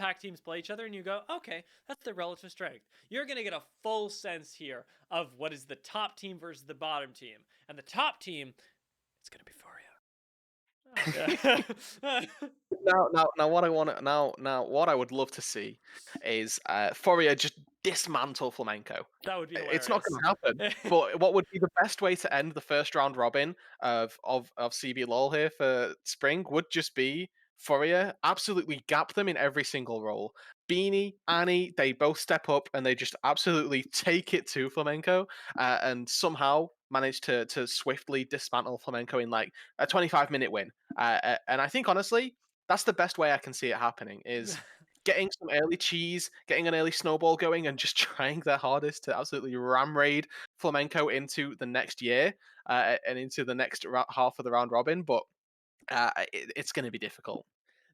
pack teams play each other and you go, okay, that's their relative strength. You're going to get a full sense here of what is the top team versus the bottom team. And the top team, it's going to be Furia. Now, what I want to now, what I would love to see is Fourier just dismantle Flamenco. That would be It's not hilarious. going to happen. But what would be the best way to end the first round robin of CBLOL here for spring would just be Fourier absolutely gap them in every single role. Beanie, Annie, they both step up and they just absolutely take it to Flamenco and somehow manage to swiftly dismantle Flamenco in like a 25-minute win. And I think honestly, that's the best way I can see it happening is getting some early cheese, getting an early snowball going, and just trying their hardest to absolutely ram raid Flamenco into the next year and into the next half of the round robin. But it's going to be difficult.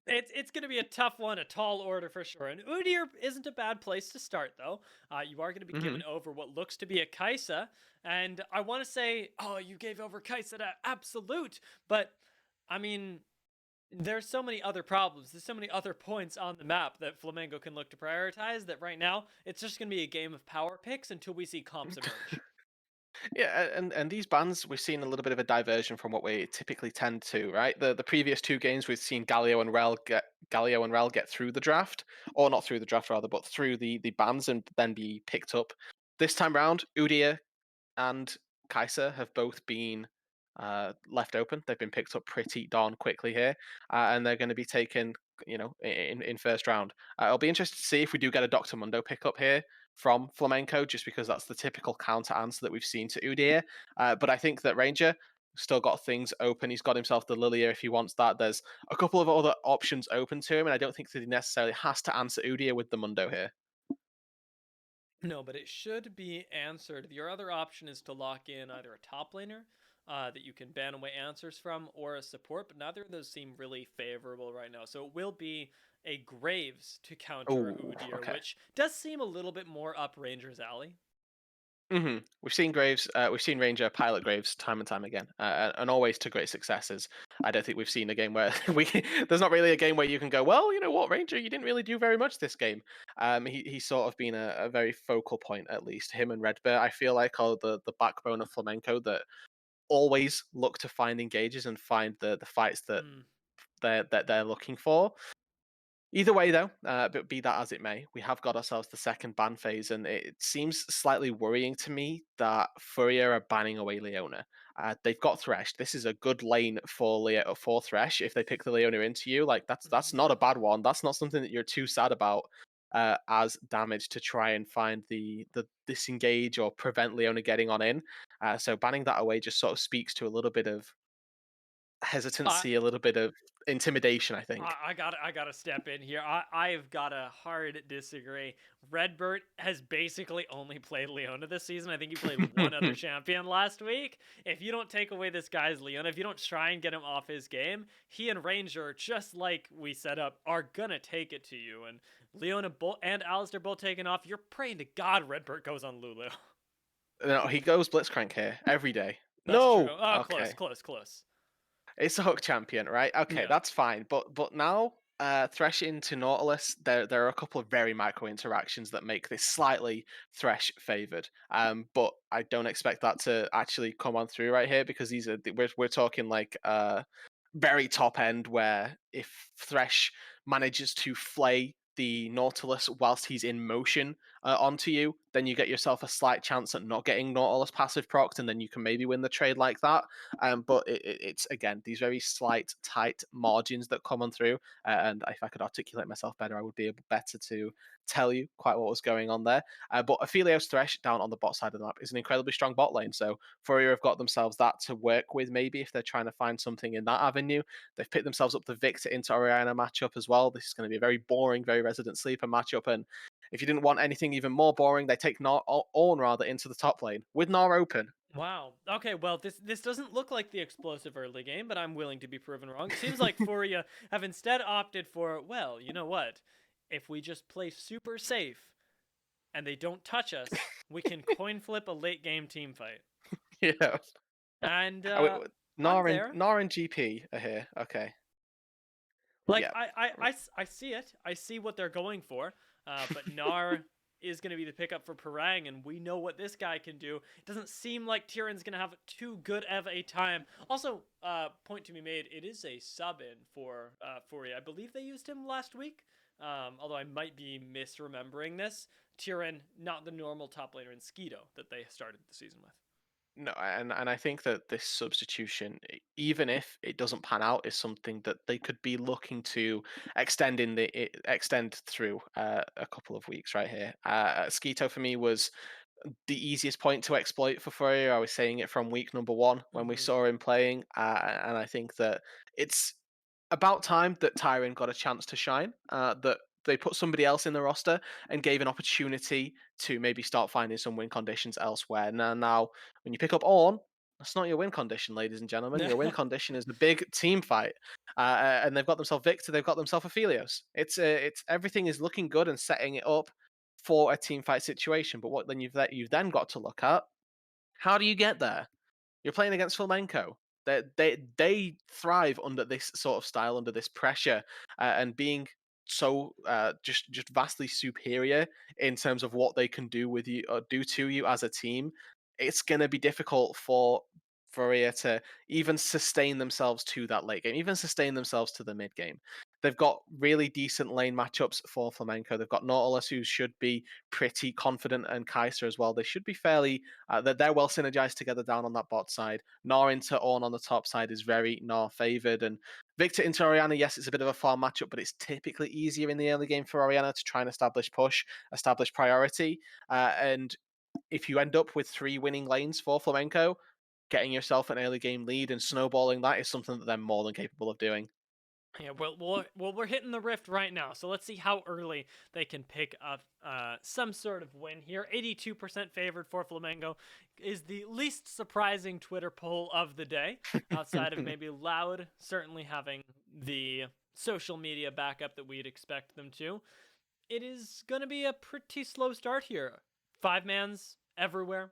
It's going to be a tough one, a tall order for sure. And Udyr isn't a bad place to start, though. You are going to be Hmm. given over what looks to be a Kaisa. And I want to say, oh, you gave over Kaisa to Absolute. But, I mean, there's so many other problems. There's so many other points on the map that Flamengo can look to prioritize that right now, it's just going to be a game of power picks until we see comps emerge. Yeah, and these bans we've seen a little bit of a diversion from what we typically tend to, right? The previous two games we've seen Galio and Rel get through the draft, or not through the draft rather, but through the bans and then be picked up. This time round, Udia and Kaiser have both been left open. They've been picked up pretty darn quickly here, and they're going to be taken, in first round. I'll be interested to see if we do get a Doctor Mundo pickup here from Flamenco, just because that's the typical counter answer that we've seen to Udyr. But I think that Ranger still got things open. He's got himself the Lilia if he wants that. There's a couple of other options open to him, and I don't think that he necessarily has to answer Udyr with the Mundo here. No, but it should be answered. Your other option is to lock in either a top laner that you can ban away answers from or a support, but neither of those seem really favorable right now. So it will be a Graves to counter Oh, Udyr, okay. which does seem a little bit more up Ranger's alley. We've seen Graves, we've seen Ranger pilot Graves time and time again, and always to great successes. I don't think we've seen a game where we there's not really a game where you can go, well, you know what, Ranger, you didn't really do very much this game. He's sort of been a very focal point, at least him and Redbear. I feel like are the backbone of Flamenco that always look to find engages and find the fights that Hmm. they're looking for. Either way, though, but be that as it may, we have got ourselves the second ban phase, and it seems slightly worrying to me that Fourier are banning away Leona. They've got Thresh. This is a good lane for for Thresh. If they pick the Leona into you, like that's not a bad one. That's not something that you're too sad about as damage to try and find the disengage or prevent Leona getting on in. So banning that away just sort of speaks to a little bit of I, hesitancy, a little bit of intimidation, I think. I gotta step in here. I've got a hard disagree. Redbert has basically only played Leona this season. I think he played one other champion last week. If you don't take away this guy's Leona, if you don't try and get him off his game, he and Ranger, just like we set up, are gonna take it to you. And Leona and Alistair both taken off. You're praying to God Redbert goes on Lulu. No, he goes Blitzcrank here every day. That's true. No. Oh, close, Okay. close, close. It's a hook champion, right? Okay, Yeah. that's fine. But now Thresh into Nautilus, there are a couple of very micro interactions that make this slightly Thresh favored. But I don't expect that to actually come on through right here because these are we're talking like very top end where if Thresh manages to flay the Nautilus whilst he's in motion onto you, then you get yourself a slight chance at not getting Nautilus passive procced, and then you can maybe win the trade like that. But it's again these very slight, tight margins that come on through. And if I could articulate myself better, I would be able better to tell you quite what was going on there. But Aphelios Thresh down on the bot side of the map is an incredibly strong bot lane. So Fourier have got themselves that to work with, maybe if they're trying to find something in that avenue. They've picked themselves up the Victor into Oriana matchup as well. This is going to be a very boring, very resident sleeper matchup. And if you didn't want anything even more boring, they take Ornn rather into the top lane with Gnar open. Wow. Okay, well, this doesn't look like the explosive early game, but I'm willing to be proven wrong. It seems like Furia have instead opted for, well, you know what? If we just play super safe and they don't touch us, we can coin flip a late game team fight. Yeah. And Oh, wait, I'm there. Gnar and GP are here. Okay. Like Yeah. I see it. I see what they're going for. But Nar is going to be the pickup for Parang, and we know what this guy can do. It doesn't seem like Tyrion's going to have too good of a time. Also, point to be made, it is a sub in for Fury. I believe they used him last week. Although I might be misremembering this. Tyrion, not the normal top laner in Skeeto that they started the season with. No, and I think that this substitution, even if it doesn't pan out, is something that they could be looking to extend through a couple of weeks right here. Skeeto for me was the easiest point to exploit for Fourier. I was saying it from week number one when we Mm-hmm. saw him playing, and I think that it's about time that Tyron got a chance to shine. That they put somebody else in the roster and gave an opportunity to maybe start finding some win conditions elsewhere. Now when you pick up Orn, that's not your win condition, ladies and gentlemen. Your win condition is the big team fight, and they've got themselves Victor, they've got themselves Aphelios. It's everything is looking good and setting it up for a team fight situation. But what then you've then got to look at, how do you get there? You're playing against Flamenco. They thrive under this sort of style, under this pressure, and being so just vastly superior in terms of what they can do with you or do to you as a team. It's going to be difficult for Fourier to even sustain themselves to that late game, even sustain themselves to the mid game. They've got really decent lane matchups for Flamenco. They've got Nautilus, who should be pretty confident, and Kaiser as well. They should be fairly they're well synergized together down on that bot side. Gnar into Ornn on the top side is very Gnar favored. And Victor into Oriana, yes, it's a bit of a farm matchup, but it's typically easier in the early game for Oriana to try and establish push, establish priority. And if you end up with 3 winning lanes for Flamenco, getting yourself an early game lead and snowballing that is something that they're more than capable of doing. Yeah, we're hitting the rift right now, so let's see how early they can pick up some sort of win here. 82% favored for Flamengo is the least surprising Twitter poll of the day, outside of maybe Loud certainly having the social media backup that we'd expect them to. It is going to be a pretty slow start here. 5-mans everywhere.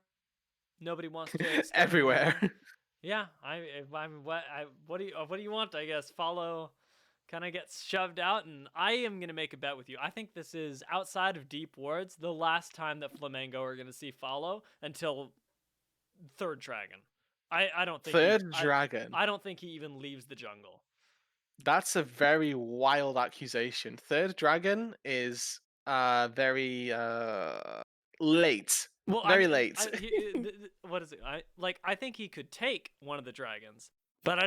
Nobody wants to step in the Everywhere. lane. Yeah, what do you want? I guess follow kind of gets shoved out, and I am gonna make a bet with you. I think this is outside of Deep Wards the last time that Flamengo are gonna see follow until third dragon. I don't think he Third dragon. I don't think he even leaves the jungle. That's a very wild accusation. Third dragon is very late. Well, I Very mean, late. what is it? I think he could take one of the dragons, but Mm.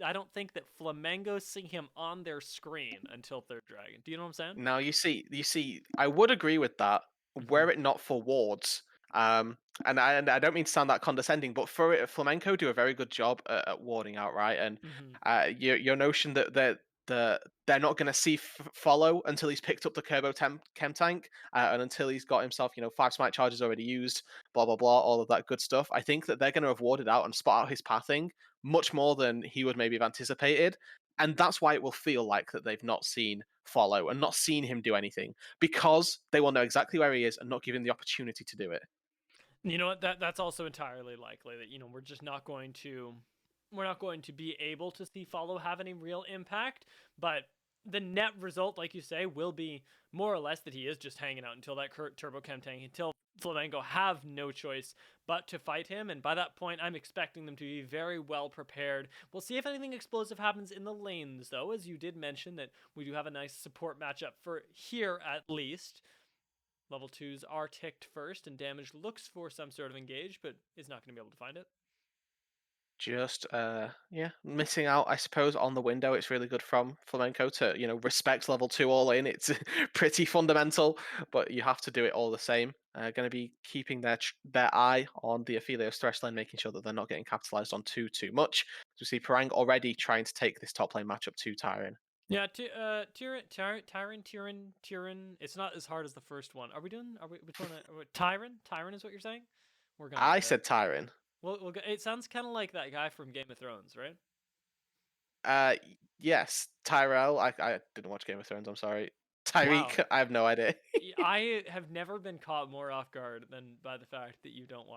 I don't think that Flamengo see him on their screen until third dragon. Do you know what I'm saying? Now you see, I would agree with that Mm-hmm. were it not for wards. Um, and I don't mean to sound that condescending, but for it, Flamenco do a very good job at warding out, right? And Mm-hmm. your notion that they're not going to see follow until he's picked up the Kerbo Chem Tank, and until he's got himself, 5 smite charges already used, blah blah blah, all of that good stuff. I think that they're going to have warded out and spot out his pathing much more than he would maybe have anticipated. And that's why it will feel like that they've not seen follow and not seen him do anything, because they will know exactly where he is and not give him the opportunity to do it. You know what? That's also entirely likely that we're just not going to be able to see follow have any real impact, but the net result, like you say, will be more or less that he is just hanging out until that turbo chem tank, until Flamengo have no choice but to fight him. And by that point, I'm expecting them to be very well prepared. We'll see if anything explosive happens in the lanes, though, as you did mention that we do have a nice support matchup for here at least. Level 2s are ticked first, and Damage looks for some sort of engage, but is not going to be able to find it. Just yeah, missing out, I suppose, on the window. It's really good from Flamenco to respect level 2 all in. It's pretty fundamental, but you have to do it all the same. Going to be keeping their eye on the Aphelios thresh lane, making sure that they're not getting capitalized on too much. So we see Parang already trying to take this top lane matchup to Tyrion. Yeah, Tyron. It's not as hard as the first one. Are we doing? Are we? Which one? Tyron? Tyron is what you're saying? We're gonna I get it. said Tyrion. It sounds kind of like that guy from Game of Thrones, right? Yes, Tyrell. I didn't watch Game of Thrones. I'm sorry. Wow. Tyreek. I have no idea. I have never been caught more off guard than by the fact that you didn't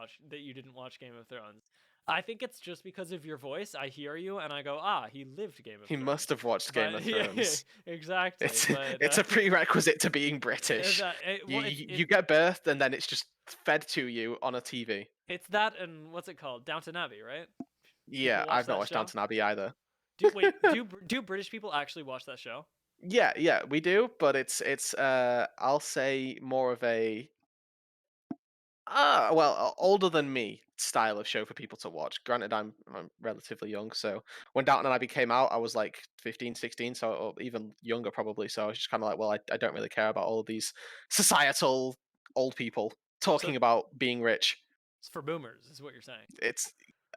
watch Game of Thrones. I think it's just because of your voice. I hear you and I go, ah, he lived Game of He must Thrones. have watched Game But of yeah, Thrones. exactly. It's But it's a prerequisite to being British. You well, you you get birthed and then it's just fed to you on a TV. it's that and what's it called? Downton Abbey, right? Yeah, People watch I've not that watched show. Downton Abbey either. Do British people actually watch that show? Yeah, yeah, we do, but it's I'll say more of a older than me style of show for people to watch. Granted, I'm relatively young, so when Downton Abbey came out, I was like 15, 16, so or even younger probably. So I was just kind of like, well, I don't really care about all of these societal old people So talking about being rich. it's for boomers, is what you're saying. It's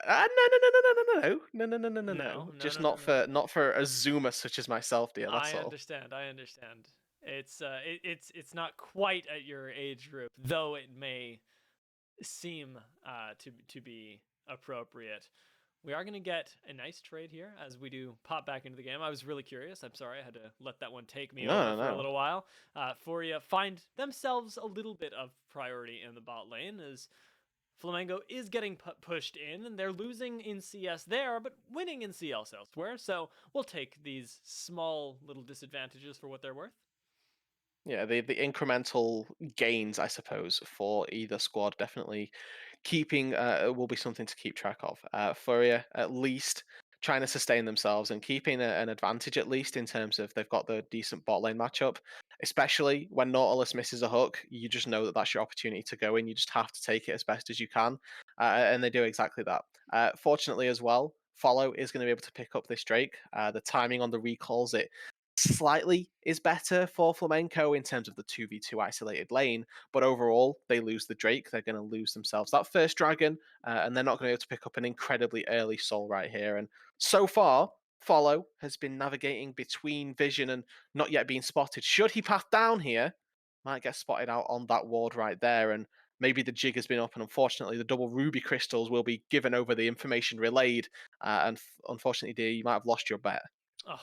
no no no no no no no no no no no no No, no. no, Just no, no, no. not for a Zoomer such as myself, dear. That's I all. understand. I understand. It's not quite at your age group, though it may seem to be appropriate. We are going to get a nice trade here as we do pop back into the game. I was really curious. I'm sorry I had to let that one take me over No no for a no. little while. Furia find themselves a little bit of priority in the bot lane as Flamengo is getting pushed in, and they're losing in CS there, but winning in CS elsewhere. So we'll take these small little disadvantages for what they're worth. Yeah, the incremental gains, I suppose, for either squad definitely keeping will be something to keep track of. Furia at least trying to sustain themselves and keeping an advantage at least in terms of they've got the decent bot lane matchup. Especially when Nautilus misses a hook, you just know that that's your opportunity to go in. You just have to take it as best as you can, and they do exactly that. Fortunately, as well, Follow is going to be able to pick up this Drake. The timing on the recalls it slightly is better for Flamenco in terms of the 2v2 isolated lane, but overall, they lose the Drake. They're going to lose themselves that first dragon, and they're not going to be able to pick up an incredibly early soul right here. And so far, Follow has been navigating between vision and not yet being spotted. Should he path down here, might get spotted out on that ward right there, and maybe the jig has been up, and unfortunately, the double ruby crystals will be given over the information relayed. And unfortunately, dear, you might have lost your bet. Oh,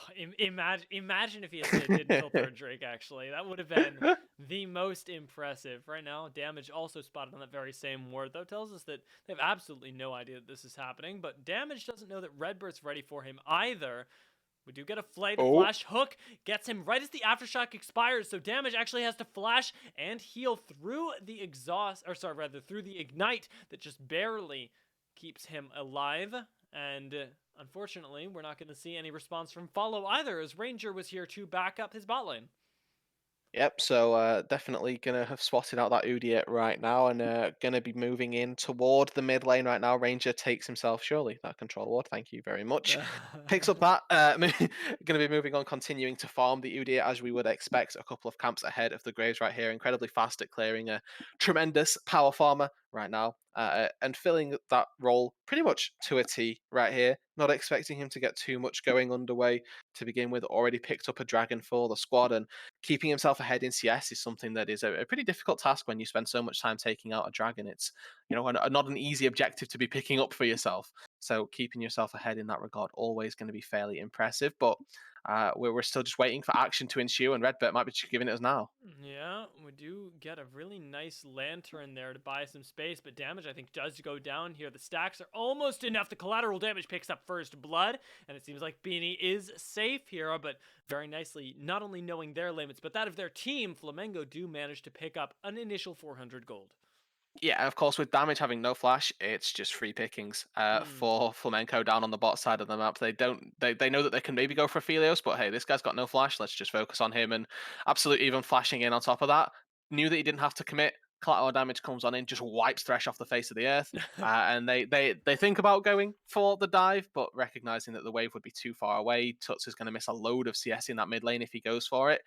imagine if he had didn't filter a Drake. Actually, that would have been the most impressive. Right now, damage also spotted on that very same ward, though, tells us that they have absolutely no idea that this is happening. But damage doesn't know that Redbird's ready for him either. We do get a flay. The Oh, flash hook gets him right as the aftershock expires, so damage actually has to flash and heal through the exhaust, or sorry, rather through the ignite that just barely keeps him alive. And unfortunately, we're not going to see any response from Follow either, as Ranger was here to back up his bot lane. yep. So definitely gonna have spotted out that Udiot right now, and gonna be moving in toward the mid lane right now. Ranger takes himself surely that control ward. Thank you very much. Picks up that. Gonna be moving on, continuing to farm the Udiot as we would expect. A couple of camps ahead of the Graves right here. Incredibly fast at clearing a tremendous power farmer right now, and filling that role pretty much to a T right here. Not expecting him to get too much going underway to begin with. Already picked up a dragon for the squad, and keeping himself ahead in CS is something that is a pretty difficult task when you spend so much time taking out a dragon. It's not an easy objective to be picking up for yourself. So keeping yourself ahead in that regard always going to be fairly impressive. But we're still just waiting for action to ensue, and Redbird might be just giving it us now. Yeah, we do get a really nice lantern there to buy some space, but damage I think does go down here. The stacks are almost enough. The collateral damage picks up first blood, and it seems like Beanie is safe here, but very nicely, not only knowing their limits, but that of their team, Flamengo do manage to pick up an initial 400 gold. Yeah, and of course, with damage having no flash, it's just free pickings for Flamenco down on the bot side of the map. They know that they can maybe go for Philios, but hey, this guy's got no flash. Let's just focus on him, and absolutely even flashing in on top of that. Knew that he didn't have to commit. Collateral damage comes on in, just wipes Thresh off the face of the earth, and they think about going for the dive, but recognizing that the wave would be too far away. Tuts is going to miss a load of CS in that mid lane if he goes for it.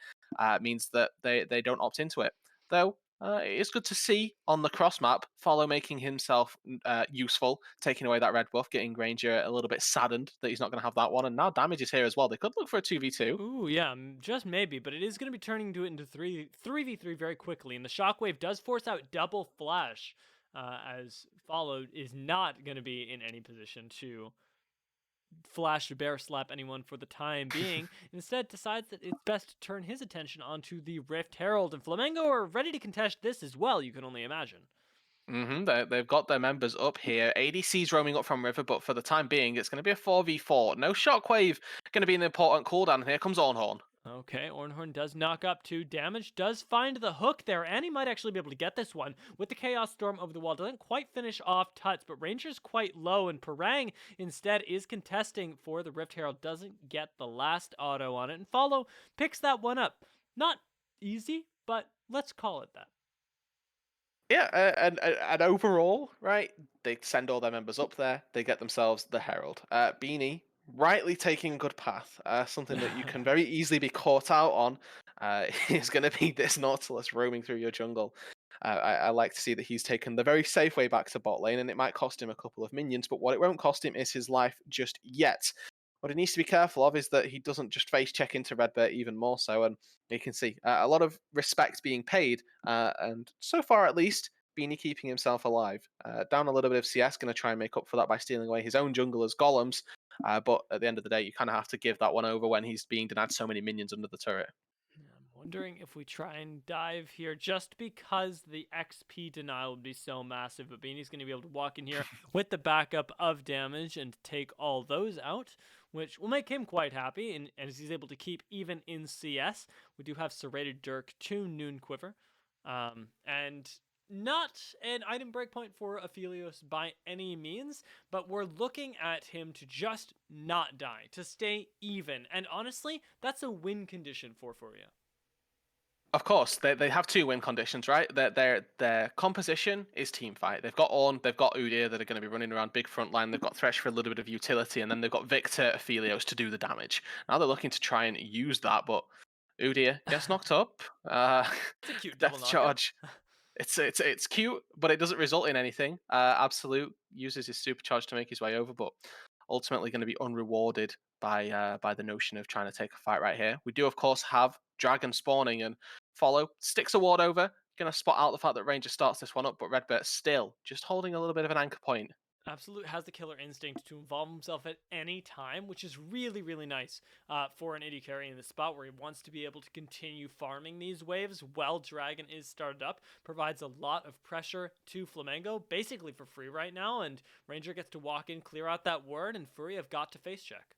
Means that they don't opt into it. Though it's good to see on the cross map, Follow making himself useful, taking away that red buff, getting Granger a little bit saddened that he's not going to have that one, and now damage is here as well. They could look for a 2v2. Ooh, yeah, just maybe, but it is going to be turning into 3v3 very quickly, and the shockwave does force out double flash, as Follow is not going to be in any position to flash bear slap anyone for the time being. Instead, decides that it's best to turn his attention onto the Rift Herald, and Flamengo are ready to contest this as well, you can only imagine. They've got their members up here. ADC's roaming up from river, but for the time being, it's going to be a 4v4. No shockwave going to be an important cooldown. And here comes Ornhorn. Okay, Ornhorn does knock up 2 damage, does find the hook there, and he might actually be able to get this one with the Chaos Storm over the wall. Doesn't quite finish off Tuts, but Ranger's quite low, and Parang instead is contesting for the Rift Herald. Doesn't get the last auto on it, and Follow picks that one up. Not easy, but let's call it that. Yeah, and overall, right, they send all their members up there. They get themselves the Herald. Beanie rightly taking a good path. Something that you can very easily be caught out on is going to be this Nautilus roaming through your jungle. I like to see that he's taken the very safe way back to bot lane, and it might cost him a couple of minions, but what it won't cost him is his life just yet. What he needs to be careful of is that he doesn't just face check into Redbert even more so, and you can see a lot of respect being paid, and so far at least, Beanie keeping himself alive. Down a little bit of CS, going to try and make up for that by stealing away his own junglers, Golems, but at the end of the day, you kind of have to give that one over when he's being denied so many minions under the turret. I'm wondering if we try and dive here just because the XP denial would be so massive, but Beanie's going to be able to walk in here with the backup of damage and take all those out, which will make him quite happy, and as he's able to keep even in CS. We do have Serrated Dirk to Noon Quiver, and not an item breakpoint for Aphelios by any means, but we're looking at him to just not die, to stay even, and honestly, that's a win condition for Furia. Of course, they have two win conditions, right? Their composition is team fight. They've got Ornn, they've got Udyr that are going to be running around big front line. They've got Thresh for a little bit of utility, and then they've got Victor, Aphelios to do the damage. Now they're looking to try and use that, but Udyr gets knocked up. It's a cute double Death knockup. charge. It's cute, but it doesn't result in anything. Absolute uses his supercharge to make his way over, but ultimately going to be unrewarded by the notion of trying to take a fight right here. We do, of course, have Dragon spawning, and Follow sticks a ward over. Going to spot out the fact that Ranger starts this one up, but Redbert still just holding a little bit of an anchor point. Absolute has the killer instinct to involve himself at any time, which is really, really nice for an AD carry in the spot where he wants to be able to continue farming these waves while Dragon is started up. Provides a lot of pressure to Flamengo, basically for free right now, and Ranger gets to walk in, clear out that ward, and Fury have got to face check.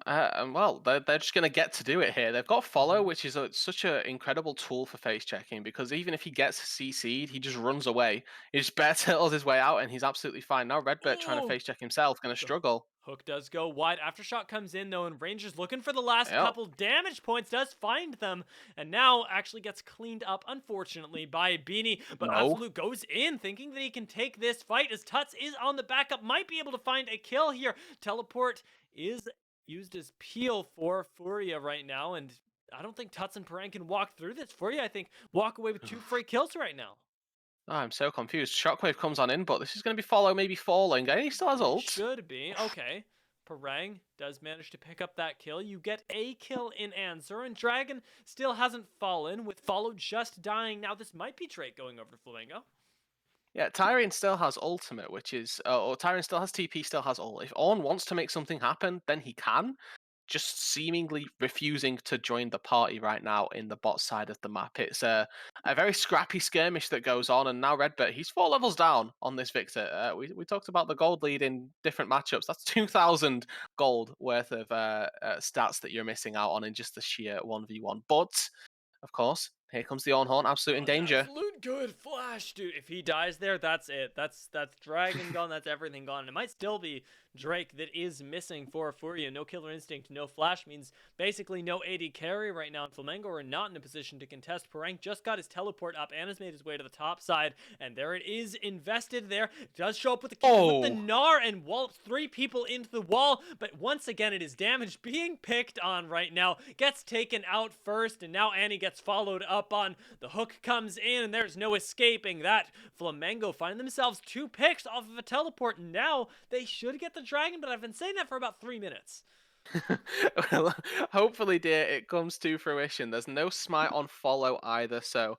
And well, they're just going to get to do it here. They've got Follow, Mhm. which is such an incredible tool for face checking, because even if he gets CC'd, he just runs away. He just bear turtles his way out, and he's absolutely fine. Now Redbert trying to Oh! face check himself, going to The struggle. hook does go wide. Aftershock comes in though, and Ranger's looking for the last Yep. couple damage points, does find them, and now actually gets cleaned up, unfortunately, by Beanie. But No. Absolute goes in, thinking that he can take this fight as Tuts is on the backup, might be able to find a kill here. Teleport is used as peel for Furia right now, and I don't think Tuts and Parang can walk through this. Furia, I think, walk away with 2 free kills right now. Oh, I'm so confused. Shockwave comes on in, but this is going to be Follow maybe falling. And he still has It ult. should be. Okay. Parang does manage to pick up that kill. You get a kill in answer, and Dragon still hasn't fallen, with Follow just dying. Now, this might be Drake going over to Flamingo. Yeah, Tyrion still has ultimate, which is, or Tyrion still has TP, still has ult. If Ornn wants to make something happen, then he can. Just seemingly refusing to join the party right now in the bot side of the map. It's a very scrappy skirmish that goes on, and now Redbert, he's 4 levels down on this Victor. We talked about the gold lead in different matchups. That's 2,000 gold worth of stats that you're missing out on in just the sheer 1v1. But, of course, here comes the Ornhorn, absolute in Oh, the danger. absolute good flash, dude. If he dies there, that's it. That's Dragon gone. That's everything gone. And it might still be Drake that is missing for Furia. No killer instinct, no flash means basically no AD carry right now. And Flamengo are not in a position to contest. Parang just got his teleport up and has made his way to the top side. And there it is, invested there. Does show up with the kill with the Oh! Gnar and wallops 3 people into the wall. But once again, it is damage being picked on right now. Gets taken out first, and now Annie gets followed up on. The hook comes in, and there's no escaping that. Flamengo find themselves 2 picks off of a teleport. Now they should get the dragon, but I've been saying that for about 3 minutes. Well, hopefully, dear, it comes to fruition. There's no smite on Follow either, so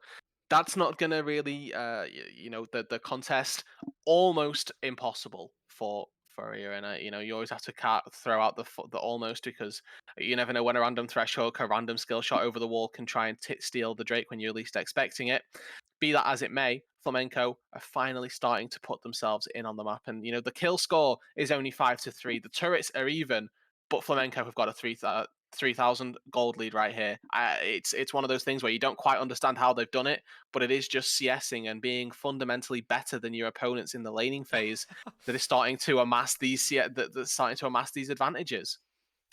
that's not gonna really, the contest almost impossible for Furrier, and you always have to throw out the almost, because you never know when a random thresh hook, a random skill shot over the wall can try and steal the Drake when you're least expecting it. Be that as it may, Flamenco are finally starting to put themselves in on the map, and the kill score is only 5-3. The turrets are even, but Flamenco have got a 3,000 gold lead right here. It's one of those things where you don't quite understand how they've done it, but it is just CSing and being fundamentally better than your opponents in the laning phase that is starting to amass that's starting to amass these advantages.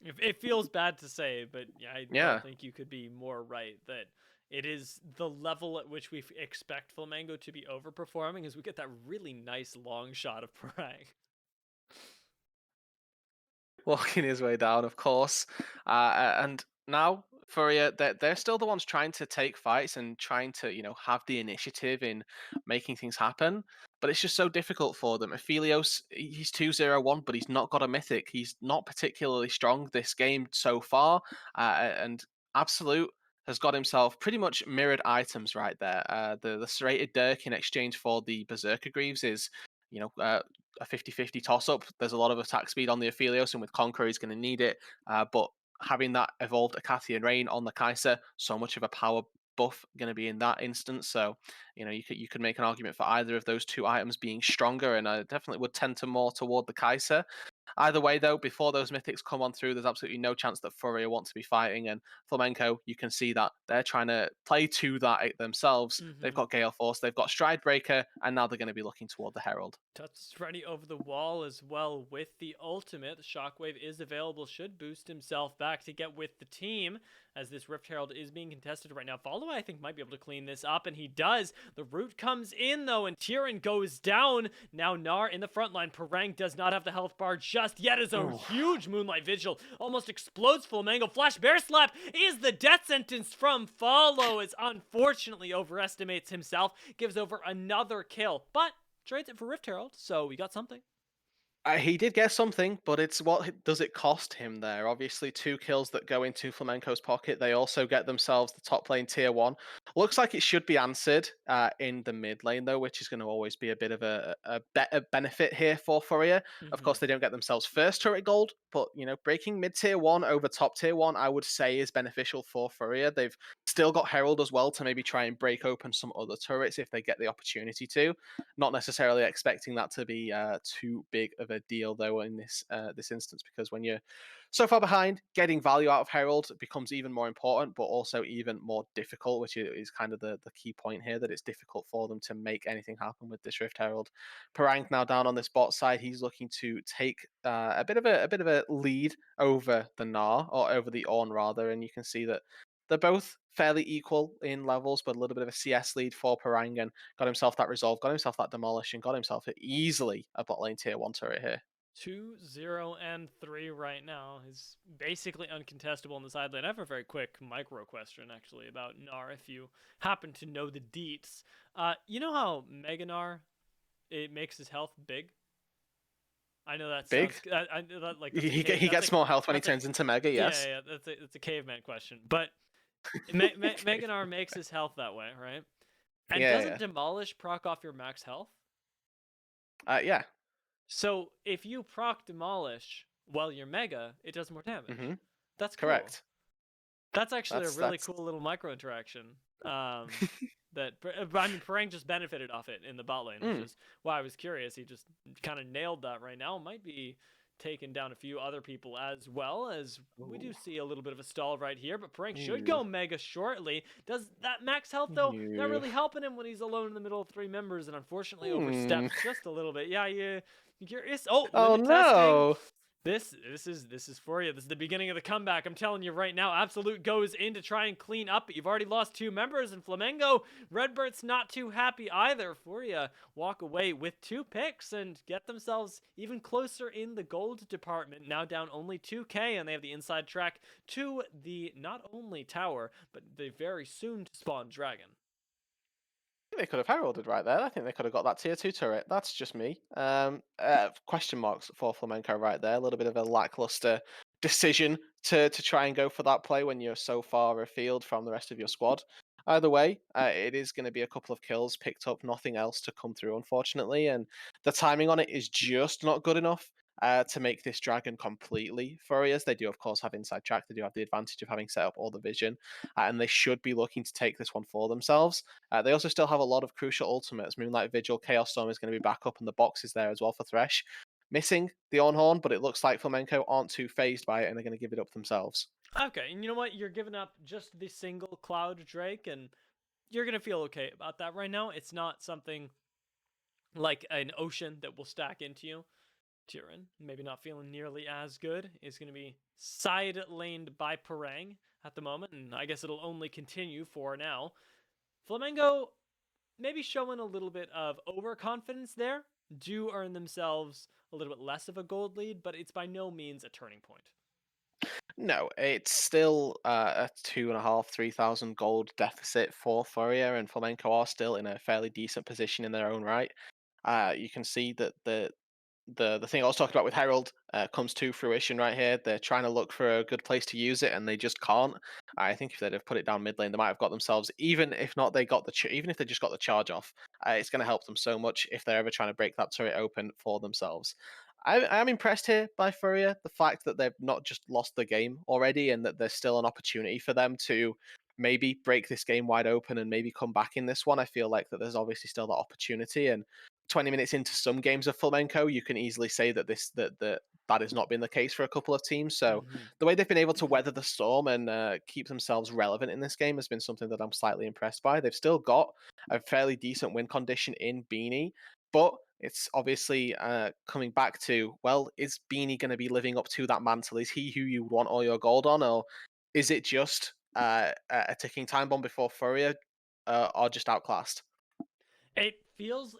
It feels bad to say, but yeah, I don't Yeah. think you could be more right that it is the level at which we expect Flamengo to be overperforming as we get that really nice long shot of Parag. Walking his way down, of course. And now Furia, they're still the ones trying to take fights and trying to, have the initiative in making things happen. But it's just so difficult for them. Aphelios, he's 2-0-1, but he's not got a mythic. He's not particularly strong this game so far. And Absolute has got himself pretty much mirrored items right there. The serrated Dirk in exchange for the Berserker Greaves is, you know, uh, a 50-50 toss up. There's a lot of attack speed on the Aphelios, and with Conqueror, he's going to need it. But having that evolved Acathian Rain on the Kai'Sa, so much of a power buff going to be in that instance. So, you could make an argument for either of those two items being stronger, and I definitely would tend to more toward the Kai'Sa. Either way, though, before those mythics come on through, there's absolutely no chance that Furia want to be fighting. And Flamenco, you can see that they're trying to play to that themselves. They've Mm-hmm. got Gale Force, they've got Stride Breaker, and now they're going to be looking toward the Herald. Touches ready over the wall as well with the ultimate. The Shockwave is available, should boost himself back to get with the team as this Rift Herald is being contested right now. Follow, I think, might be able to clean this up, and he does. The root comes in, though, and Tyrion goes down. Now Gnar in the front line. Parang does not have the health bar just yet as a huge Moonlight Vigil almost explodes Flamengo. Flash Bear Slap is the death sentence from Follow, as unfortunately overestimates himself, gives over another kill, but trades it for Rift Herald, so we got something. He did get something, but it's what does it cost him there? Obviously, 2 kills that go into Flamenco's pocket. They also get themselves the top lane tier 1. Looks like it should be answered in the mid lane, though, which is going to always be a bit of a better benefit here for Furrier. Of Mm-hmm. course, they don't get themselves first turret gold, but, breaking mid tier 1 over top tier 1, I would say is beneficial for Furrier. They've still got Herald as well to maybe try and break open some other turrets if they get the opportunity to. Not necessarily expecting that to be too big of a deal, though, in this instance, because when you're so far behind, getting value out of Herald becomes even more important, but also even more difficult, which is kind of the key point here, that it's difficult for them to make anything happen with this Rift Herald. Parang now down on this bot side, he's looking to take a bit of a lead over the Gnar, or over the Ornn rather, and you can see that they're both fairly equal in levels, but a little bit of a CS lead for Parang, and got himself that resolve, got himself that demolish, and got himself easily a bot lane tier 1 turret here. 2-0-3 right now is basically uncontestable in the side lane. I have a very quick micro question actually about Gnar, if you happen to know the deets. You know how Mega Gnar, it makes his health big? I know that Big. sounds like that's a He that's gets more health when he turns into Mega, yeah, yes. yeah, that's a caveman question. But Okay. Mega Gnar makes his health that way, right? And Yeah, doesn't yeah. demolish proc off your max health? Yeah. So if you proc demolish while you're mega, it does more damage. hmm That's cool. Correct. That's actually a really That's cool little micro interaction. I mean, Parang just benefited off it in the bot lane, which mm. is why I was curious. He just kind of nailed that right now. Might be taking down a few other people as well, as we do Ooh. see a little bit of a stall right here, but Parang should Ooh. go mega shortly. Does that max health, though, not Ooh. really helping him when he's alone in the middle of 3 members and unfortunately Hmm. oversteps just a little bit. Yeah, you curious? Oh, Oh limit testing. no. This is for you. This is the beginning of the comeback. I'm telling you right now. Absolute goes in to try and clean up, but you've already lost 2 members. And Flamengo, Redbird's not too happy either. For you, walk away with 2 picks and get themselves even closer in the gold department. Now down only 2K, and they have the inside track to the not only tower, but the very soon to spawn dragon. They could have heralded right there. I think they could have got that tier 2 turret. That's just me. Question marks for Flamenco right there. A little bit of a lackluster decision to try and go for that play when you're so far afield from the rest of your squad. Either way, it is going to be a couple of kills picked up, nothing else to come through, unfortunately, and the timing on it is just not good enough. to make this dragon completely furious. They do, of course, have inside track. They do have the advantage of having set up all the vision, and they should be looking to take this one for themselves. They also still have a lot of crucial ultimates. Moonlight Vigil, Chaos Storm is going to be back up, and the box is there as well for Thresh. Missing the Ornhorn, but it looks like Flamenco aren't too phased by it, and they're going to give it up themselves. Okay, and you know what? You're giving up just the single Cloud Drake, and you're gonna feel okay about that right now. It's not something like an ocean that will stack into you. Tyrion, maybe not feeling nearly as good, is going to be side laned by Parang at the moment, and I guess it'll only continue for now. Flamengo maybe showing a little bit of overconfidence there, do earn themselves a little bit less of a gold lead, but it's by no means a turning point. No, it's still a 2,500, 3,000 gold deficit for Fourier, and Flamenco are still in a fairly decent position in their own right. You can see that the thing I was talking about with Herald comes to fruition right here. They're trying to look for a good place to use it, and they just can't. I think if they'd have put it down mid lane, they might have got themselves. Even if not, they got even if they just got the charge off, it's going to help them so much if they're ever trying to break that turret open for themselves. I'm impressed here by Furia. The fact that they've not just lost the game already, and that there's still an opportunity for them to maybe break this game wide open and maybe come back in this one. I feel like that there's obviously still that opportunity, and 20 minutes into some games of flamenco, you can easily say that that has not been the case for a couple of teams. So Mm-hmm. the way they've been able to weather the storm and keep themselves relevant in this game has been something that I'm slightly impressed by. They've still got a fairly decent win condition in Beanie, but it's obviously coming back to, well, is Beanie going to be living up to that mantle? Is he who you want all your gold on, or is it just a ticking time bomb before Furia are just outclassed? It feels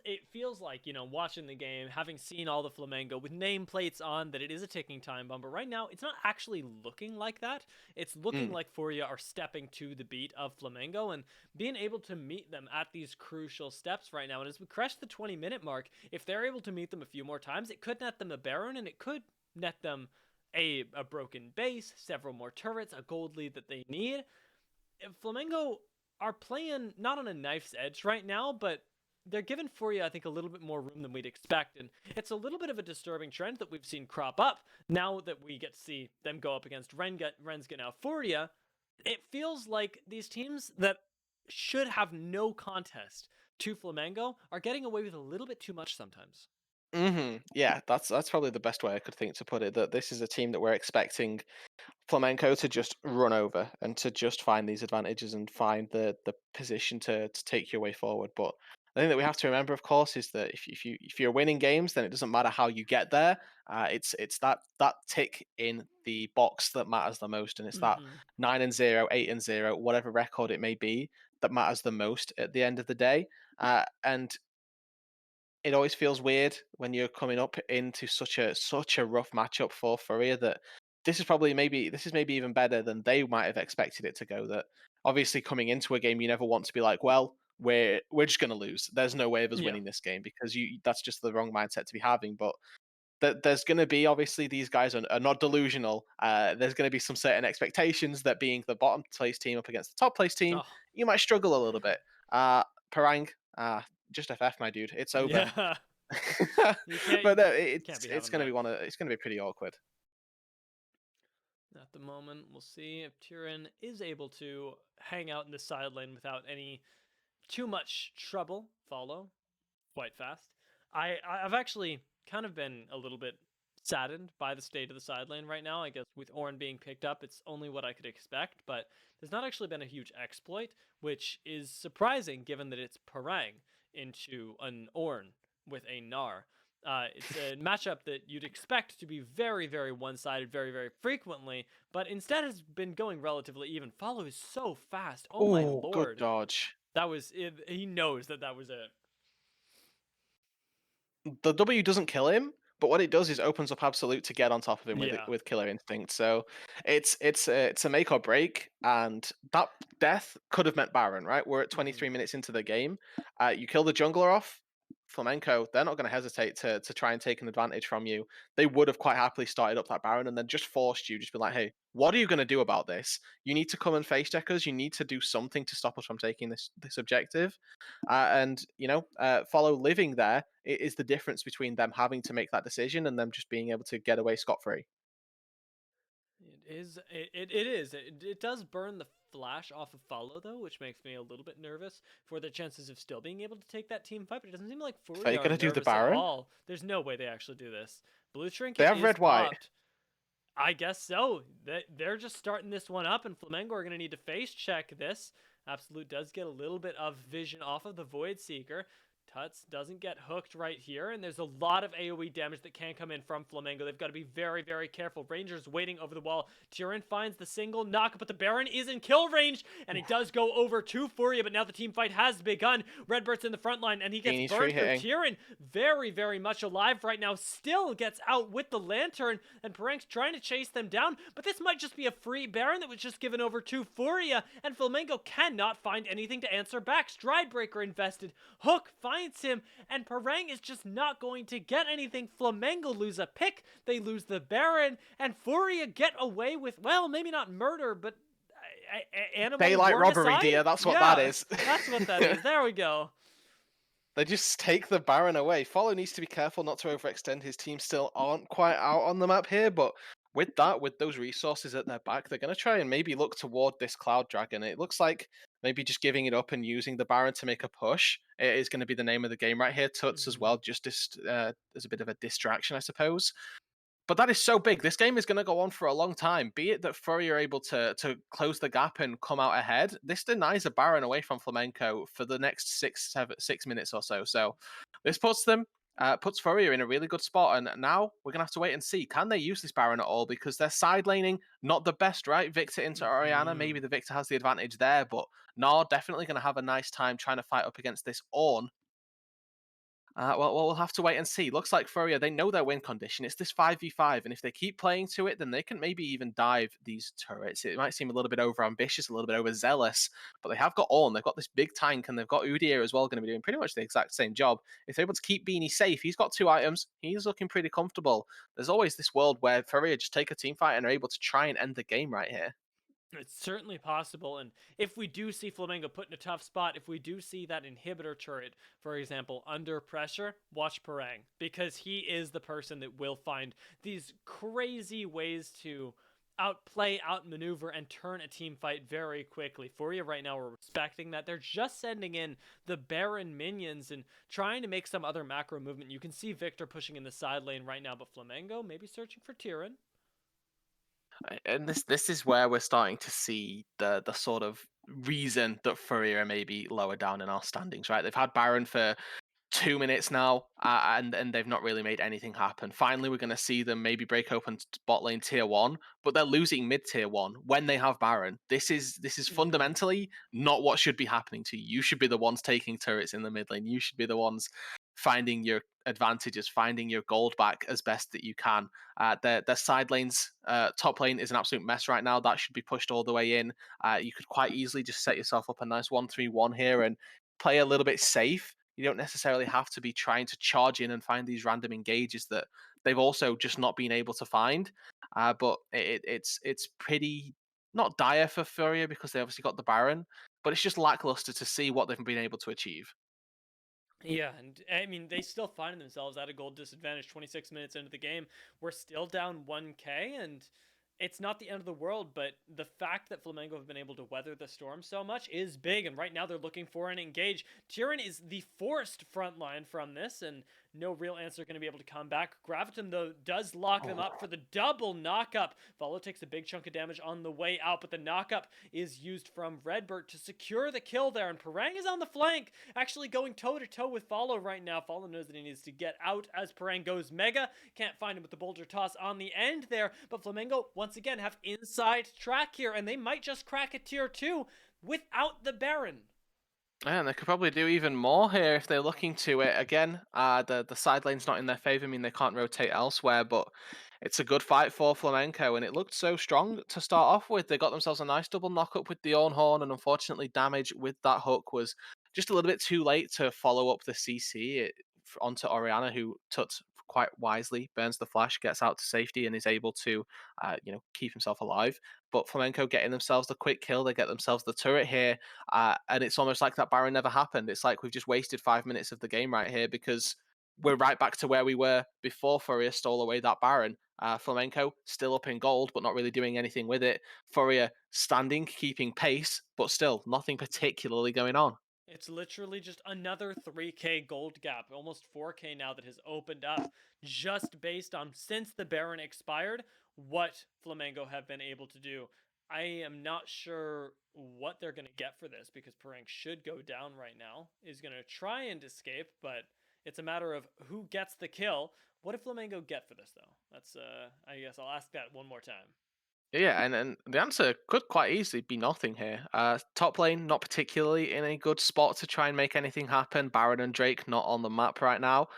like, watching the game, having seen all the Flamengo with nameplates on, that it is a ticking time bomb. But right now, it's not actually looking like that. It's looking Mm. like Furia are stepping to the beat of Flamengo and being able to meet them at these crucial steps right now. And as we crest the 20-minute mark, if they're able to meet them a few more times, it could net them a Baron, and it could net them a broken base, several more turrets, a gold lead that they need. Flamengo are playing not on a knife's edge right now, but they're giving Furia, I think, a little bit more room than we'd expect. And it's a little bit of a disturbing trend that we've seen crop up now that we get to see them go up against Renga now Furia. It feels like these teams that should have no contest to Flamengo are getting away with a little bit too much sometimes. Yeah, that's probably the best way I could think to put it. That this is a team that we're expecting flamenco to just run over and to just find these advantages and find the position to take your way forward. But the thing that we have to remember, of course, is that if you're winning games, then it doesn't matter how you get there. It's that tick in the box that matters the most, and it's that Mm-hmm. 9-0, 8-0, whatever record it may be, that matters the most at the end of the day. And it always feels weird when you're coming up into such a rough matchup for Furia that this is maybe even better than they might have expected it to go. That obviously coming into a game, you never want to be like, well, we're just going to lose. There's no way of us Yeah. winning this game, because you that's just the wrong mindset to be having. But there's going to be, obviously, these guys are not delusional. There's going to be some certain expectations that being the bottom place team up against the top place team, Oh, you might struggle a little bit. Parang, just FF, my dude. It's over. yeah. You But no, can't be it's having gonna be that. it's gonna be pretty awkward. At the moment, we'll see if Tyrion is able to hang out in the side lane without any too much trouble. Follow quite fast. I've actually kind of been a little bit saddened by the state of the side lane right now. I guess with Ornn being picked up, it's only what I could expect, but there's not actually been a huge exploit, which is surprising given that it's Parang into an Ornn with a Gnar. It's a matchup that you'd expect to be very, very one-sided, very, very frequently, but instead has been going relatively even. Follow is so fast. Oh my Oh, good lord, dodge. that was it. He knows that that was it. The W doesn't kill him, but what it does is opens up Absolute to get on top of him Yeah. with Killer Instinct. So it's a make or break, and that death could have meant Baron. Right, we're at Hmm. 23 minutes into the game. You kill the jungler off. Flamenco, they're not going to hesitate to try and take an advantage from you. They would have quite happily started up that Baron and then just forced you, just be like, hey, what are you going to do about this? You need to come and face check us. You need to do something to stop us from taking this objective. And follow living there is the difference between them having to make that decision and them just being able to get away scot free. It is. It is. It does burn the flash off of follow though, which makes me a little bit nervous for the chances of still being able to take that team fight. But it doesn't seem like Are Fury you are going to do the nervous at Baron? all. There's no way they actually do this. Blue They trinket have is red white. popped. I guess so. They're just starting this one up, and Flamengo are going to need to face check this. Absolute does get a little bit of vision off of the Void Seeker. Tuts doesn't get hooked right here, and there's a lot of AoE damage that can come in from Flamengo. They've got to be very, very careful. Rangers waiting over the wall. Tyrion finds the single knock, but the Baron is in kill range, and he does go over to Furia, but now the team fight has begun. Redbird's in the front line, and he gets Beanie's burned free through. hitting. Tyrion, very, very much alive right now, still gets out with the Lantern, and Pereng's trying to chase them down, but this might just be a free Baron that was just given over to Furia, and Flamengo cannot find anything to answer back. Stridebreaker invested. Hook finds him, and Pereng is just not going to get anything. Flamengo lose a pick, they lose the Baron, and Furia get away with, well, maybe not murder, but animal Daylight robbery, warmicide? dear. That's what Yeah, that is. that's what that is. There we go. They just take the Baron away. Follow needs to be careful not to overextend. His team still aren't quite out on the map here, but with that, with those resources at their back, they're going to try and maybe look toward this Cloud Dragon. It looks like maybe just giving it up and using the Baron to make a push is going to be the name of the game right here. Tuts as well, just as a bit of a distraction, I suppose. But that is so big. This game is going to go on for a long time. Be it that Furry are able to close the gap and come out ahead, this denies a Baron away from Flamenco for the next 6 minutes or so. So this puts Furrier in a really good spot. And now we're going to have to wait and see. Can they use this Baron at all? Because they're side laning, not the best, right? Victor into Orianna. Maybe the Victor has the advantage there, but Gnar definitely going to have a nice time trying to fight up against this Ornn. Well, we'll have to wait and see. Looks like Furia, they know their win condition. It's this 5v5, and if they keep playing to it, then they can maybe even dive these turrets. It might seem a little bit over-ambitious, a little bit overzealous, but they have got Ornn, they've got this big tank, and they've got Udyr as well, going to be doing pretty much the exact same job. If they're able to keep Beanie safe, he's got 2 items, he's looking pretty comfortable. There's always this world where Furia just take a team fight and are able to try and end the game right here. It's certainly possible, and if we do see Flamengo put in a tough spot, if we do see that inhibitor turret, for example, under pressure, watch Pereng, because he is the person that will find these crazy ways to outplay, outmaneuver, and turn a team fight very quickly. Furia right now are respecting that. They're just sending in the Baron minions and trying to make some other macro movement. You can see Victor pushing in the side lane right now, but Flamengo maybe searching for Tyrion. And this is where we're starting to see the sort of reason that Furrier may be lower down in our standings, right? They've had Baron for 2 minutes now, and they've not really made anything happen. Finally, we're going to see them maybe break open bot lane tier 1, but they're losing mid tier 1 when they have Baron. This is fundamentally not what should be happening to you. You should be the ones taking turrets in the mid lane. You should be the ones finding your advantages, finding your gold back as best that you can. Their side lanes, top lane is an absolute mess right now. That should be pushed all the way in. You could quite easily just set yourself up a nice 1-3-1 here and play a little bit safe. You don't necessarily have to be trying to charge in and find these random engages that they've also just not been able to find. But it's pretty not dire for Furia because they obviously got the Baron, but it's just lackluster to see what they've been able to achieve. Yeah, and I mean, they still find themselves at a gold disadvantage 26 minutes into the game. We're still down 1k, and it's not the end of the world, but the fact that Flamengo have been able to weather the storm so much is big, and right now they're looking for an engage. Tyrion is the forced front line from this, and no real answer going to be able to come back. Graviton, though, does lock them up for the double knockup. Follow takes a big chunk of damage on the way out, but the knockup is used from Redbird to secure the kill there, and Pereng is on the flank, actually going toe-to-toe with Follow right now. Follow knows that he needs to get out as Pereng goes mega. Can't find him with the boulder toss on the end there, but Flamengo, once again, have inside track here, and they might just crack a tier 2 without the Baron. Yeah, and they could probably do even more here if they're looking to it. Again, the side lane's not in their favor. I mean, they can't rotate elsewhere, but it's a good fight for Flamenco, and it looked so strong to start off with. They got themselves a nice double knock-up with the Ornn Horn, and unfortunately, damage with that hook was just a little bit too late to follow up the CC. onto Oriana, who Tut quite wisely burns the flash, gets out to safety, and is able to, keep himself alive. But Flamenco getting themselves the quick kill, they get themselves the turret here, and it's almost like that Baron never happened. It's like we've just wasted 5 minutes of the game right here because we're right back to where we were before Furrier stole away that Baron. Flamenco still up in gold, but not really doing anything with it. Furrier standing, keeping pace, but still nothing particularly going on. It's literally just another 3k gold gap, almost 4k now that has opened up just based on since the Baron expired, what Flamengo have been able to do. I am not sure what they're going to get for this because Perang should go down right now. Is going to try and escape, but it's a matter of who gets the kill. What did Flamengo get for this though? That's I guess I'll ask that one more time. Yeah, and the answer could quite easily be nothing here. Top lane, not particularly in a good spot to try and make anything happen. Baron and Drake not on the map right now.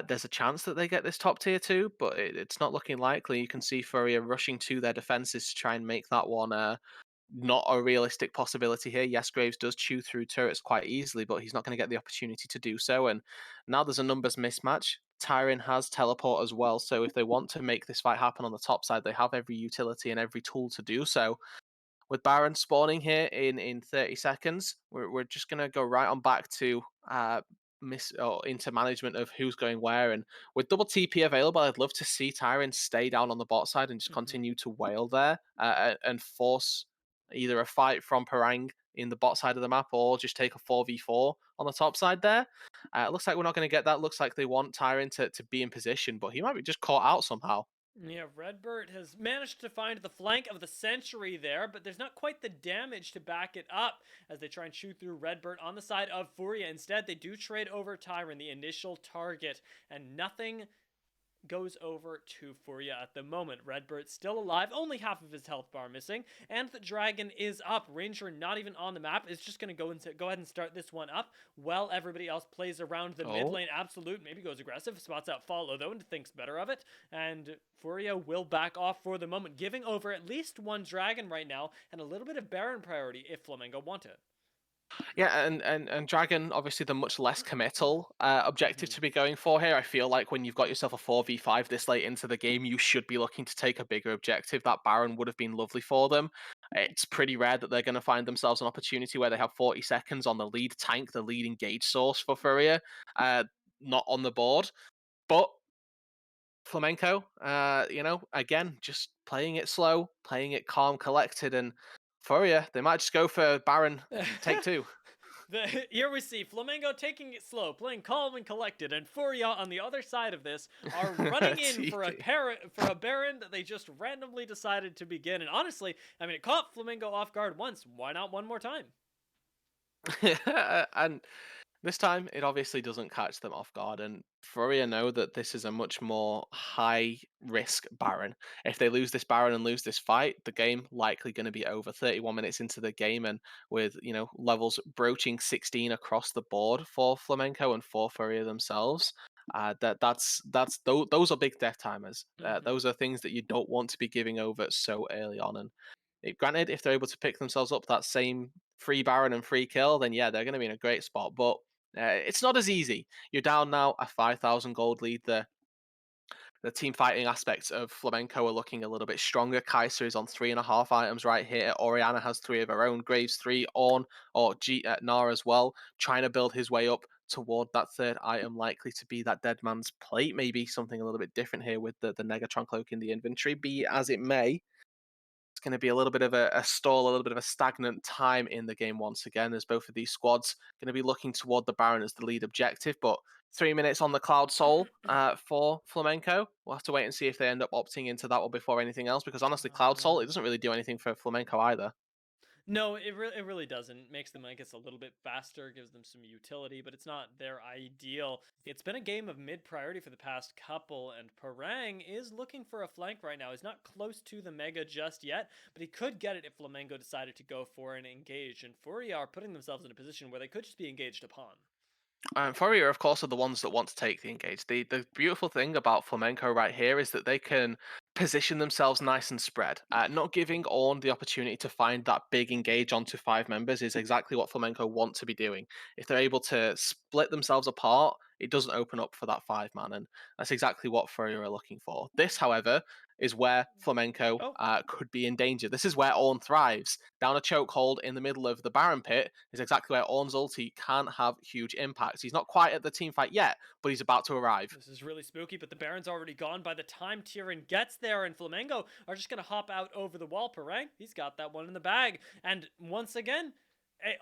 There's a chance that they get this top tier 2, but it's not looking likely. You can see Furrier rushing to their defenses to try and make that one not a realistic possibility here. Yes, Graves does chew through turrets quite easily, but he's not going to get the opportunity to do so. And now there's a numbers mismatch. Tyrion has teleport as well, so if they want to make this fight happen on the top side, they have every utility and every tool to do so. With Baron spawning here in 30 seconds, we're just going to go right on back to into management of who's going where. And with double TP available, I'd love to see Tyrion stay down on the bot side and just Mm-hmm. continue to wail there and force either a fight from Parang in the bot side of the map or just take a 4v4 on the top side there. It looks like we're not going to get that. Looks like they want Tyrion to be in position, but he might be just caught out somehow. Yeah, Redbird has managed to find the flank of the century there, but there's not quite the damage to back it up as they try and shoot through Redbird on the side of Furia. Instead, they do trade over Tyron, the initial target, and nothing goes over to Furia at the moment. Redbird still alive, only half of his health bar missing, and the dragon is up. Ranger not even on the map is just going to go ahead and start this one up while everybody else plays around the mid Oh. lane. Absolute maybe goes aggressive, spots out follow though and thinks better of it, and Furia will back off for the moment, giving over at least one dragon right now and a little bit of Baron priority if Flamengo want it. Yeah, and Dragon, obviously the much less committal objective Mm-hmm. to be going for here. I feel like when you've got yourself a 4v5 this late into the game, you should be looking to take a bigger objective. That Baron would have been lovely for them. It's pretty rare that they're going to find themselves an opportunity where they have 40 seconds on the lead tank, the lead engage source for Furrier, not on the board. But Flamenco, again, just playing it slow, playing it calm, collected, and Furrier, they might just go for Baron take two. Here we see Flamengo taking it slow, playing calm and collected, and Furia on the other side of this are running in for TP. a Baron that they just randomly decided to begin. And honestly, I mean, it caught Flamengo off guard once. Why not one more time? And this time, it obviously doesn't catch them off guard. And Furrier know that this is a much more high risk Baron. If they lose this Baron and lose this fight, the game likely going to be over 31 minutes into the game. And with, levels broaching 16 across the board for Flamenco and for Furrier themselves. Those are big death timers. Mm-hmm. Those are things that you don't want to be giving over so early on. And granted, if they're able to pick themselves up that same free Baron and free kill, then yeah, they're going to be in a great spot. But it's not as easy. You're down now a 5,000 gold lead. The team fighting aspects of Flamenco are looking a little bit stronger. Kaiser is on 3.5 items right here. Oriana has 3 of her own. Graves 3. Orn or Nar as well, trying to build his way up toward that third item, likely to be that dead man's plate. Maybe something a little bit different here with the Negatron cloak in the inventory. Be as it may, it's going to be a little bit of a stall, a little bit of a stagnant time in the game once again, as both of these squads going to be looking toward the Baron as the lead objective. But 3 minutes on the Cloud Soul for Flamenco. We'll have to wait and see if they end up opting into that one before anything else, because honestly, Oh Cloud Soul, it no. doesn't really do anything for Flamenco either. No, it really doesn't. Makes them, I guess, a little bit faster, gives them some utility, but it's not their ideal. It's been a game of mid priority for the past couple, and Parang is looking for a flank right now. He's not close to the Mega just yet, but he could get it if Flamengo decided to go for an engage. And Furia are putting themselves in a position where they could just be engaged upon. Fourier, of course, are the ones that want to take the engage. The beautiful thing about Flamenco right here is that they can position themselves nice and spread. Not giving Orn the opportunity to find that big engage onto 5 members is exactly what Flamenco want to be doing. If they're able to split themselves apart it doesn't open up for that 5-man, and that's exactly what Furrier are looking for. This, however, is where Flamenco Oh, could be in danger. This is where Ornn thrives. Down a chokehold in the middle of the Baron pit is exactly where Ornn's ulti can have huge impacts. He's not quite at the team fight yet, but he's about to arrive. this is really spooky, but the Baron's already gone by the time Tyrion gets there, and Flamengo are just going to hop out over the wall. Perang, he's got that one in the bag. And once again,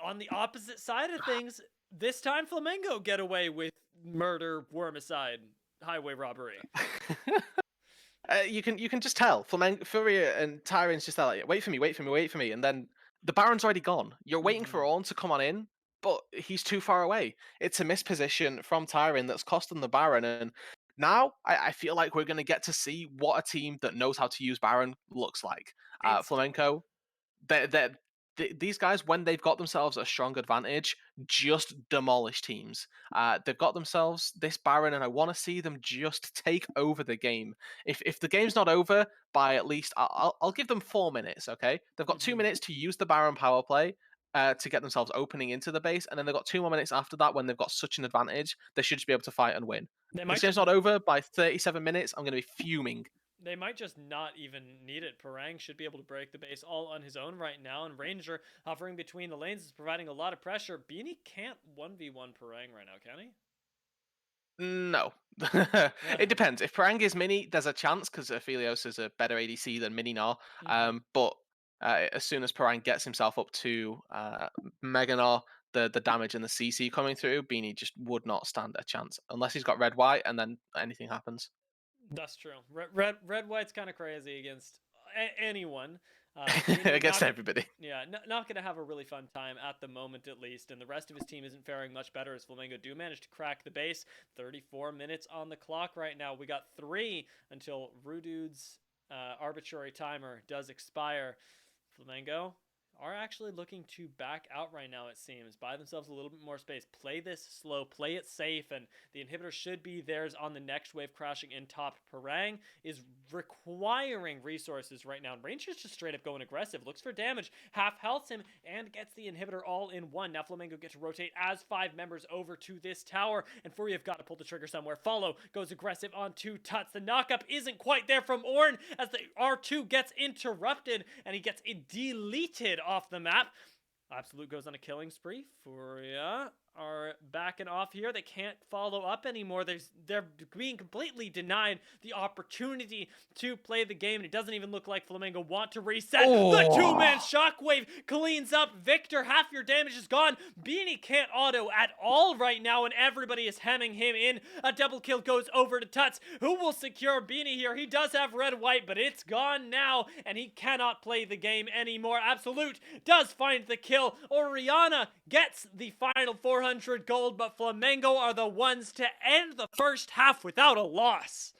on the opposite side of things, this time Flamengo get away with murder, wormicide, highway robbery. You can just tell Furrier and Tyrion's just like, wait for me, wait for me, wait for me, and then the Baron's already gone. You're waiting for Ornn to come on in, but he's too far away. It's a misposition from Tyrion that's costing the Baron, and now I feel like we're going to get to see what a team that knows how to use Baron looks like. Instantly. Flamenco, these guys, when they've got themselves a strong advantage, just demolish teams. They've got themselves this Baron, and I want to see them just take over the game. If the game's not over by at least, I'll give them 4 minutes. Okay, they've got 2 minutes to use the Baron power play. To get themselves opening into the base, and then they've got 2 more minutes after that when they've got such an advantage, they should just be able to fight and win. They If might this game's just not over by 37 minutes, I'm going to be fuming. they might just not even need it. Perang should be able to break the base all on his own right now, and Ranger hovering between the lanes is providing a lot of pressure. Beanie can't 1v1 Perang right now, can he? No. It depends. If Parang is mini, there's a chance because Aphelios is a better ADC than Mini Gnar. But as soon as Parang gets himself up to Mega Gnar, the damage and the CC coming through, Beanie just would not stand a chance unless he's got red white, and then anything happens. That's true. Red white's kind of crazy against anyone. Beanie Against not everybody. Yeah, not going to have a really fun time at the moment, at least. And the rest of his team isn't faring much better as Flamengo do manage to crack the base. 34 minutes on the clock right now. We got 3 until Rudude's arbitrary timer does expire. Flamengo are actually looking to back out right now, it seems. Buy themselves a little bit more space. Play this slow, play it safe, and the inhibitor should be theirs on the next wave crashing in top. Parang is requiring resources right now. Ranger's just straight up going aggressive. Looks for damage, half healths him, and gets the inhibitor all in one. Now Flamengo get to rotate as 5 members over to this tower, and Fury have got to pull the trigger somewhere. Follow goes aggressive on 2 Tuts. The knockup isn't quite there from Ornn as the R2 gets interrupted, and he gets deleted off the map. Absolute goes on a killing spree. Furia are backing off here. They can't follow up anymore. They're being completely denied the opportunity to play the game, and it doesn't even look like Flamengo want to reset. The 2-man shockwave cleans up Victor. Half your damage is gone. Beanie can't auto at all right now, and everybody is hemming him in. A double kill goes over to Tuts, who will secure Beanie here. He does have red-white, but it's gone now, and he cannot play the game anymore. Absolute does find the kill. Oriana gets the final 400 gold, but Flamengo are the ones to end the first half without a loss.